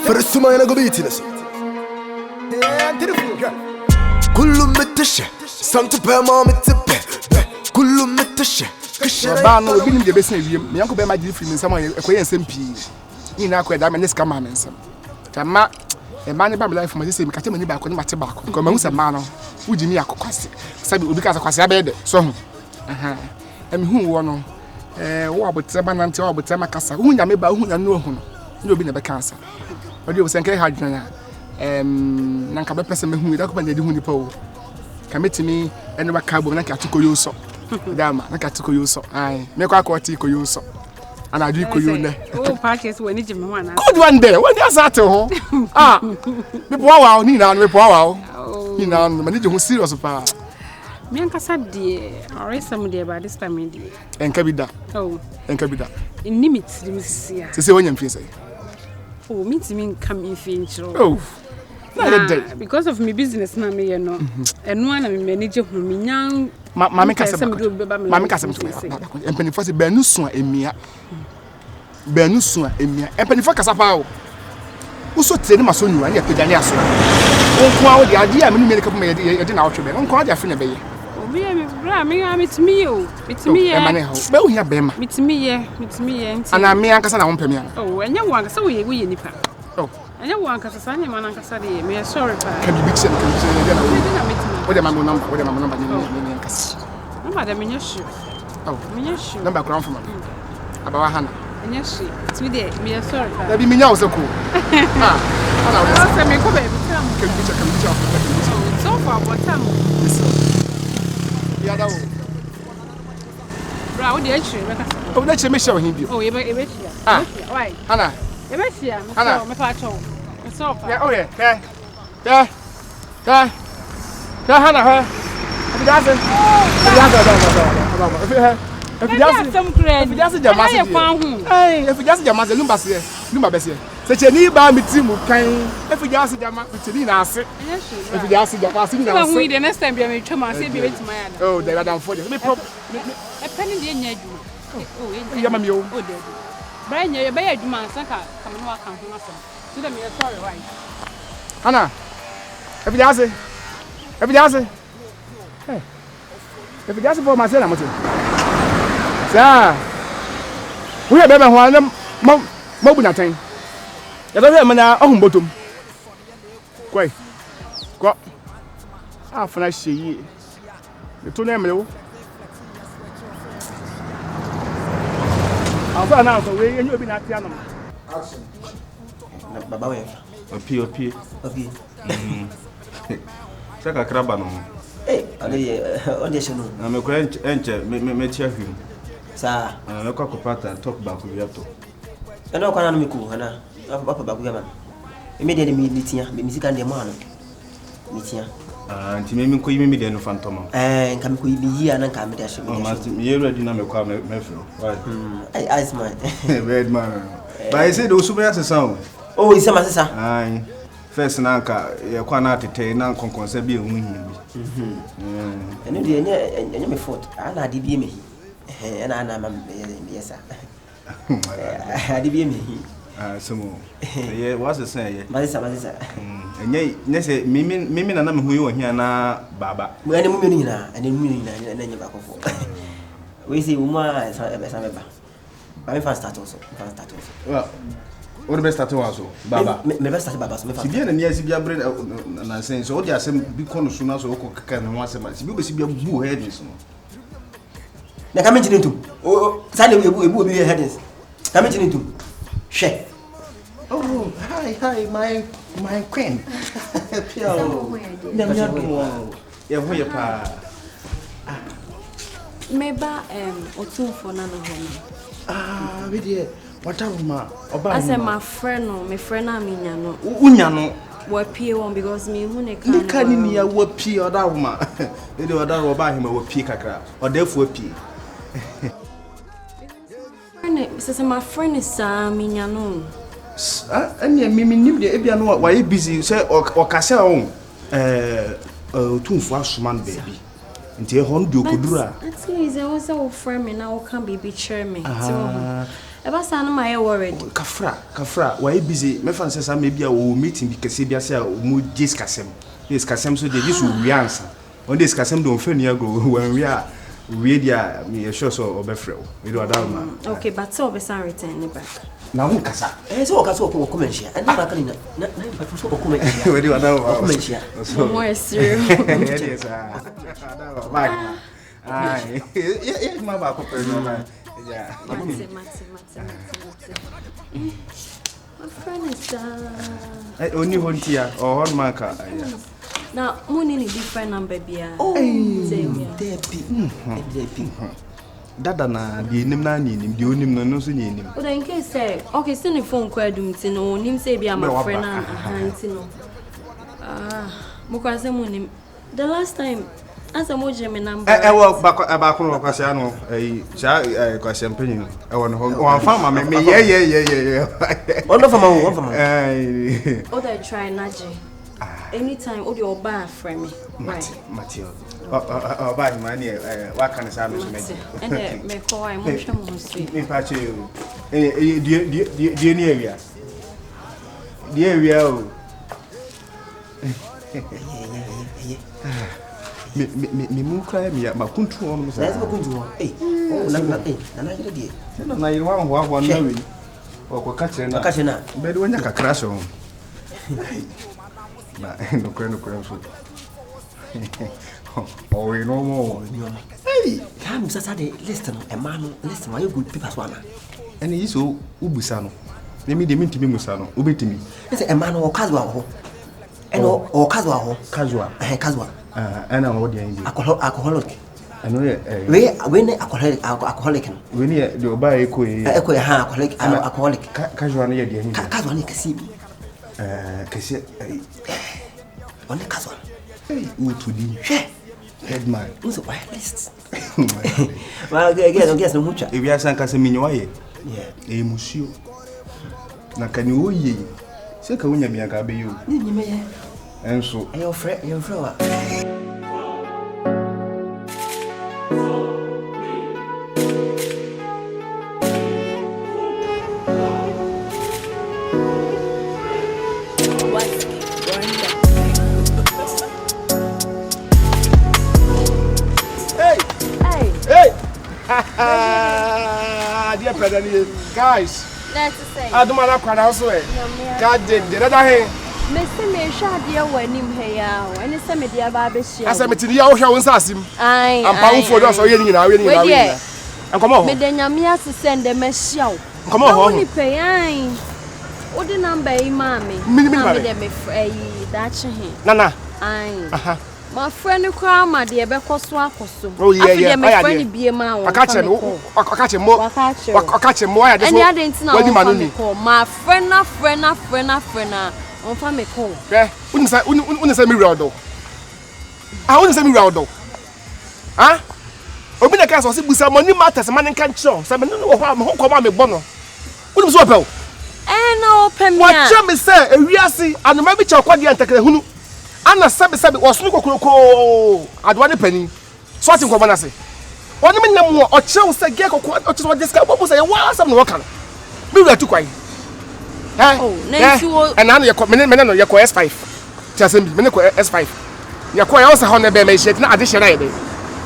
فرسوماي أنا قبيتنس كل متشة سانت بما متبه كل متشة بانو بيني دي بسني بيم يانكو بما دي في من سما اكوي nsem pii ni na akwa da me neska ma me nsem tama e ma ne ba me life mo se me kate mani ba ko ne mate ba ko ko ma hu se ma no wuji mi akokwase sabi obi ka kwase abede so hu aha em hu wo no wo abotre ba nante wo abotre makasa hu nya me ba hu nya no hu no ni obi na be kansa odi o senke ha dwanya na nka be pese me hu da ko ba na di hu ni pa o ka metimi ene ba ka bo na ka tukoyo so dama na ka tukoyo so ai me kwa ko ti koyo so ana adu koyo ne oh parties we ni jime wana good one there when you start ho ah me po wa ni na me po wa ni na me ni je ho serious pa me ankasa die oresam die ba this time die enka bi da oh enka bi da in limit limisia se wonya mfie sai oh me ti me come in finchro oh because of my business na me no eno na me manage ho me nyan mama kasa empani fo se benu so emia empani fo kasa pa o uso tire ma so nyua ya pegane aso onko a wo de ade a me me kapo me ye na otwe be onko a de afi na be ye obi me bra me metimi ye e mane ho be o hia be ma metimi ye ana me ankasa na wo mpami ana oh enya wo ankasa wo ye nipa oh anya wo ankasa sanya man ankasa de me sorry pa can you bitch na wo de ma mo number ni ankasa number de me nyashi oh me nyashi number crown from abawa hana nyashi tu de me sorry pa da bi me nya wo se ko ah ana wo se me ko be tam can you bitch so far bottom ya da wo bra wo de achi me ka o na che me show him bi oh ye be chia ah why ana ye be chia me fa cho me so far yeah oh yeah hana ha Efidasen. Efidasen jamase. Eh, efidasen jamase lumba se. Lumba bese. Se cheni ba mitimu kan. Efidasen jama mitini na ase. Efidasen jamase ni na ase. We the next time be me twama se be betima ya na. Oh, they are down for you. Me pop. E penny dey nya adwuma. Oh, yama mi o. Oh, dey. Bra nya be ya adwuma ansa ka kama no aka ho asem. So that me sorry why. Ana. Efidasen. Hey. If you just for myself, I'm sir. We have been one mobile nothing. You don't hear me now, oh, bottom. Quay. Go. Ah, for nice ye. The two name, you. I'll go now, so we will be not piano. Baba, P. Check a crab on. Eh, audition. I'm a French enter, me check him. Sir, I'm a cockapata talk about Kuyato. I know Kanamiku, Hana, Papa Baguyaman. Immediately meeting, music and the man. Meeting. And me could me the phantom. And come be here and come dash. You already know me call me Mefro. Right? I ice my red man. But I said, those who a sound. Oh, it's a master. Aye. First nanka ya kwa na tete na nkonkonsa bi ehun hin bi eno de enye me foot ana ade bi emehi ana ma yesa ade bi emehi somo ye was the say ye mazisa enye nese mimi na me hu yo hia na baba mo ene mu nyina na nye ba kofo we say uma esa meba ba me fa start also well what the best start was so baba me best start baba so me fa si bien na nia si bia bre na sense o dia asem bi kono so na so ko kaka na ho asem si bi be si bia bu headings no na kame jini tu o sa le ebu obi headings kame jini tu hwe oh hi my queen pio ya ho ya pa meba Otumfour Nana ho we dey what am I said my friend no me friend na me nya no unya no wa pie won because me hu ne kan ni ya wa pie oda woma e dey oda ro ba hima wa pie kakra oda fu pie my friend is me nya no anya mimi nim de ebia no wa ye busy say o kase o Otumfour asoma no baby nti e ho no de okodura actually is also friend me now can be chairman Eba sa no my worried. Kafra, why busy? Me fan says maybe a meeting because he be say mu discussem. Discussem so they just we answer. On discussem don't feel near go when we dia me sure so obefre. We do that man. Okay, but so be san return back. Na hu kasa. So kasa ko comment share. And na kan na pa so ko comment share. We do that. Comment share. More serious. Yes, ah. Ai. Yeah, my back up no. Yeah. Mate. My friend is Only one tia or one marker. now money ni different number bia. Oh, Debbie. Dada na di nim na ni nim di onim no so ni nim. But in case say okay, send the phone call dum tin no nim say bia my friend and tin no. Mo kwa say money. The last time answer mo je me number. Wo ba ko no kwase ano cha kwase mpanyin wo no ho fama me yeah. One fama. Oh, they try naje. Anytime all your bar friend me. Matio. Ba himani wa kan sa no so me. And me call I mo hwe mo sweet. Me pa che die ni area. Die area o. Me mu kra me ma kuntu on mo sa. Let's go kuntu. Na jere die. Na yi wa ho na we. O ko ka kire na. Ka kire na. Be de wonya kakra so. Na no kwen so. Oh, we no more. Hey, come Saturday listen a man listen why you good people so na. And yi so ubusa no. Me de mintimi musa no. Obetimi. Say a man o casual ho. Eno o casual ho. Casual. Ana wo de yin. Alcoholic. Ano ye we ne alcoholic. We ne de oba eko ye. Eko ha alcoholic. Casual no ye de yin. Casual ne kasi. Kasi on the casual. Hey, to di. Headman. Who's a wireless? Well, guess no mucha. If you are sanka se minyo ye. Yeah. Musio. Na kani wo ye. Se ka wonya bia ka be yo. Ni me ye. Enso. Your friend wa. Dear President, guys. Let's say. I do my crowd also. God did the other hand. Mr. Mesha, dear, when him here, and it's a media barbershop. As I met the ocean was asking. I'm bound for us or anything. And come on. Medenya to send a mess show. Come on, only pay. What the number, mammy? That's him. Nana. Aye. My friend Krama, dear Becoswa. Oh, yeah. My friend be a man. I catch him more. I catch him more. I didn't know. My friend, on family call. Yeah, wouldn't say me round though. I wouldn't say me round though. Huh? Obi na ka so se busa money matters man kan cho. Say me no ho am ho koma me bono. Wouldn't so pel. No pem ya. What me say ewiase anoma bi cha kwade antakra hunu. Ana sabe osunu kokoroko adwane pani. So ati nkoma na se. Oni me nam wo o chew se ge kokko o chew diska bobu say wa sam no woka no. Me wura tu kwai. Oh, next you and now you no you S5. Tiasem bi me ko S5. You ko ya o se ho na be me shit na ade shira ye be.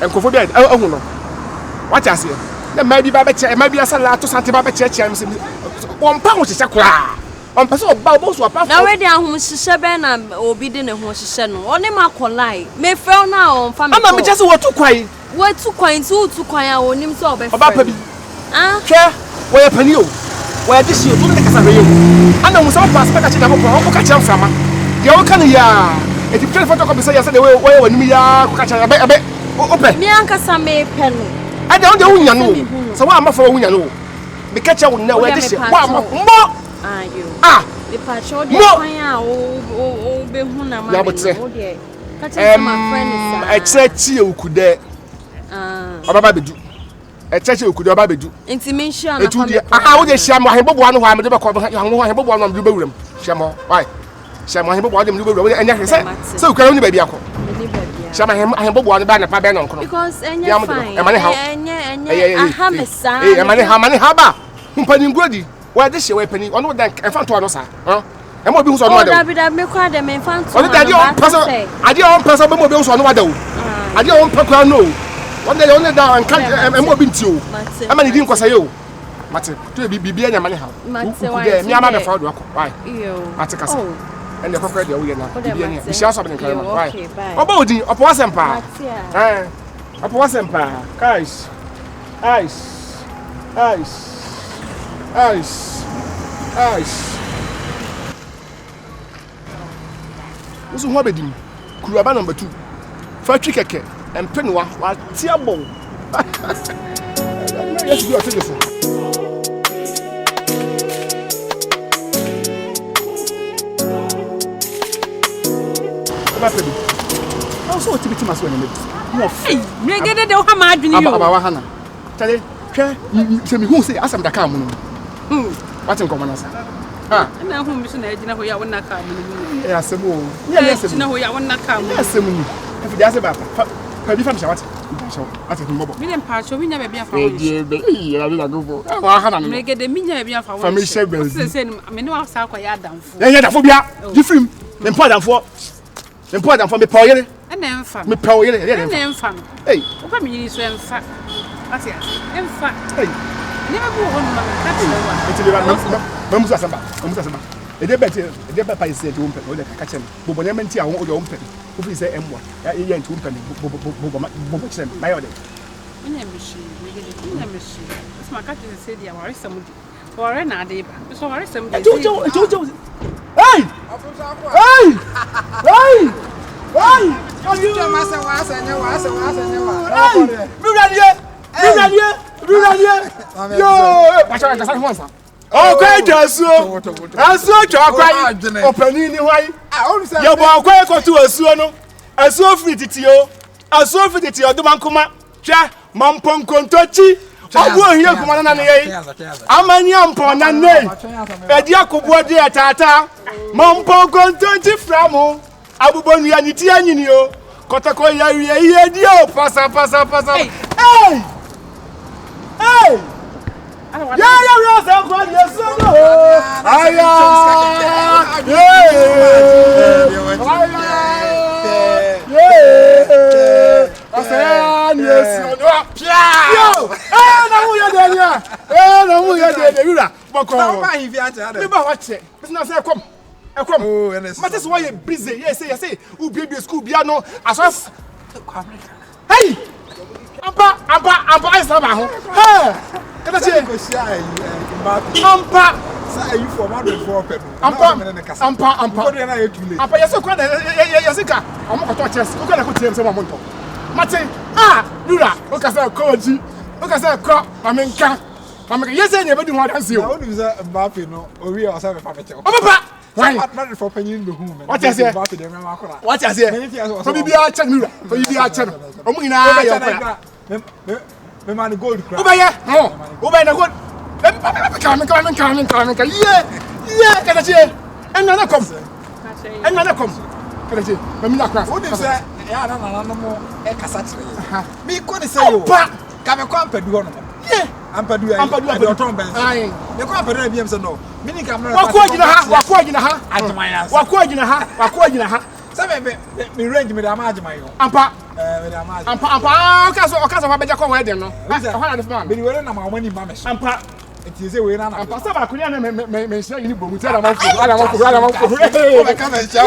Enkofo bi ahu no. What you say? Na maybe ba be che, maybe asala to sante ba be che che am won pa ho hyehyɛ kura on person oba so apa na we dey ahom hyehyɛ be na obi de ne ho hyehyɛ no oni ma kolai me fel na on fa me ama me kyese wotu kwan tu kwan a onim so oba oba pa bi hwɛ wo ye pani o wo ye dishi o to ne kasa hwɛ o ana mu so pass pe ka che na mo ko ka che mframa de wo kan ya e ti photo copy say ya say de wo ye wanim ya ko ka che abe ope me ankasa me pe no ade on de wunya no so wa amafo wunya no me ka che wo na wo dishi wa mo ayo the patrol de kwan a o be hu na ma o de ka che my friend is chechi okude obaba bedu chechi okude obaba bedu intimation na family wo de hia mo ahembobo ano ho amede be ko ahembobo ano amede be wuram hia mo why hia mo ahembobo ano amede be wuram enya hwe se okura ni ba bia ko hia mo ahembobo ano ba na pa be no nkono because enya fine enya aha mesa emane ha ba Mpani ngodi. Why this way penny? Ono dan enfa to ano sa. E mo bi hu so no wada. David me kwa de me fan to. Ono da on person be mo bi hu so no wada o. Ade on pa kwa no. One day only down and can't e mo bi nti o. E ma ni di nkwasa ye o. Mate, to bi bibia nya mane ha. Mate, why? Me ama be fa do akọ. Why? Yo. Mate kasa. And the cocker there we na. Bibia nya. Bi sia so be nkan ma. Why? Oba odi, opo wasempa. Opo wasempa. Guys. Ice. Usu ho bedim. Kuruaba number 2. Factory keke. Empenwa wa tiabo. Yes, you are taking. Ba pebi. Also tibiti maso na mebi. Mo fi. Me gede de ho ma adwini yo. Aba wa hana. Tale, hwe, se mi hu se asam da ka mu no. What in common answer? Na hu mi so na agina ho ya wona ka mu ni. Asemo. Ya asemo. Na ho ya wona ka mu. Asemo ni. E fi ase ba pa bi fam shawat. Ati fi mbobo. Mi dem pa cho mi nya be bia fa wo. Ya bi la go. Wa hana no. Me gede mi nya be bia fa wo. Family share be. Se me ne wa sa kwa ya damfo. Ya damfo bia. Di film. Me mpo damfo. Me mpo damfo me pa oyere. Na emfa. Me pa oyere. Na emfa. Hey. O ka mi ni so emfa. Ati emfa. Hey. Ni me bu ho no ma ka ti lewa. Eti le ba. Mamusa samba. Ede be pa ise to umpe. O de ka chem. Bobo nyama nti a wo de umpe. O fi se emwa. Ya ye nti umpe bobo chem. Ba yo de. Ina mishi. Ina mishi. Isma ka ti se dia wari samudi. Wari na de ba. So wari samudi. Jo. Hey! Hey! You Yo! Bacha ka sa oh, quite just so. Aso chokwa. Opani ni hwai. Yo bo akwa ko to asuo no. Asuo fititio. Asuo fititio do mankoma. Hwa mamponkontochi. Obu ohia kuma na ye. Amani ampon na nei. Edi akobo de atata. Mamponkontochi framu. Abubonu ya niti anyini o. Kotako ya ye di o pasa. Hey! Yeah, so good, yes, no. Hey! Ampa is not home. Hey! Ampa! Say you for 104 people. Ampa. Yes, so quite Yasika. I'm not to chess. Look at the team some month. Mate, Lura, look at that coach. Look at that crop. I mean, yes, I never do what I see. What is that Mbappe? No, or we are 7 5. Why not for penny in the home? What is it? What is it? So be a channel. For you are channel. Me man gold crap. No. Oba na gold. Come. Yeah, can I say? Another come. Can I say? Me na crap. What is that? Yeah, no more. E kasatire. Me ko dey say yo. Ka me ko ampadu ho no. Yeah. Ampadu e don ben. Ai. Me ko ampadu na biem say no. Me ni ka me. Wa ko agina ha. Ajimaya. Wa ko agina ha. Say me range me da ma ajimaya. Ampa. Ampa. Okaso fa beja ko wedding no. Ho na dey man. Me were na ma mani ma me. Ampa. Enti say we na na. Ampa saba kunya na me share yini bomu tell am for. O be ka me share.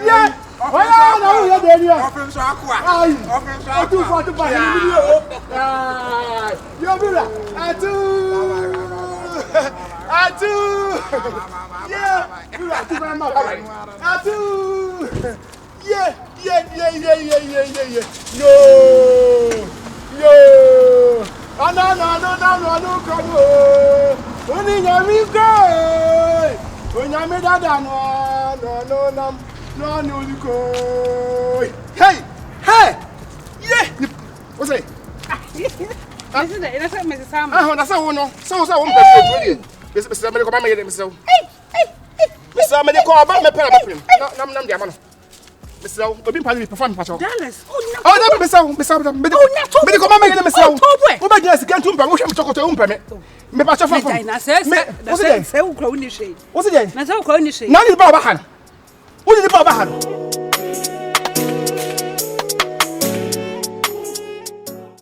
Yeah. Oya na o ye dey here. Ofem so akwa. Otumfour to buy ni video. Yo brother. Atu. Yeah. Atu. Yeah. Yo. No come. Oni nyami go. Onyame dada no. No, Nico. Hey! Yeah! What's it? This is Mrs. Sam. That's a one. So, one person. Mr. Medical, my Mr. Mr. Medical, about my pen. No, Mr. Obi Pali perform pacho. Dallas. Oh, na Mr. Me ko mama yele Mr. O ba gina sika ntumpa wo hwe mchokoto wo mpeme. Me pacho fa fa. Na se ukra uni shey. Wo se dey? Na se ukra uni shey. Na ni ba han. Wo ni ba han.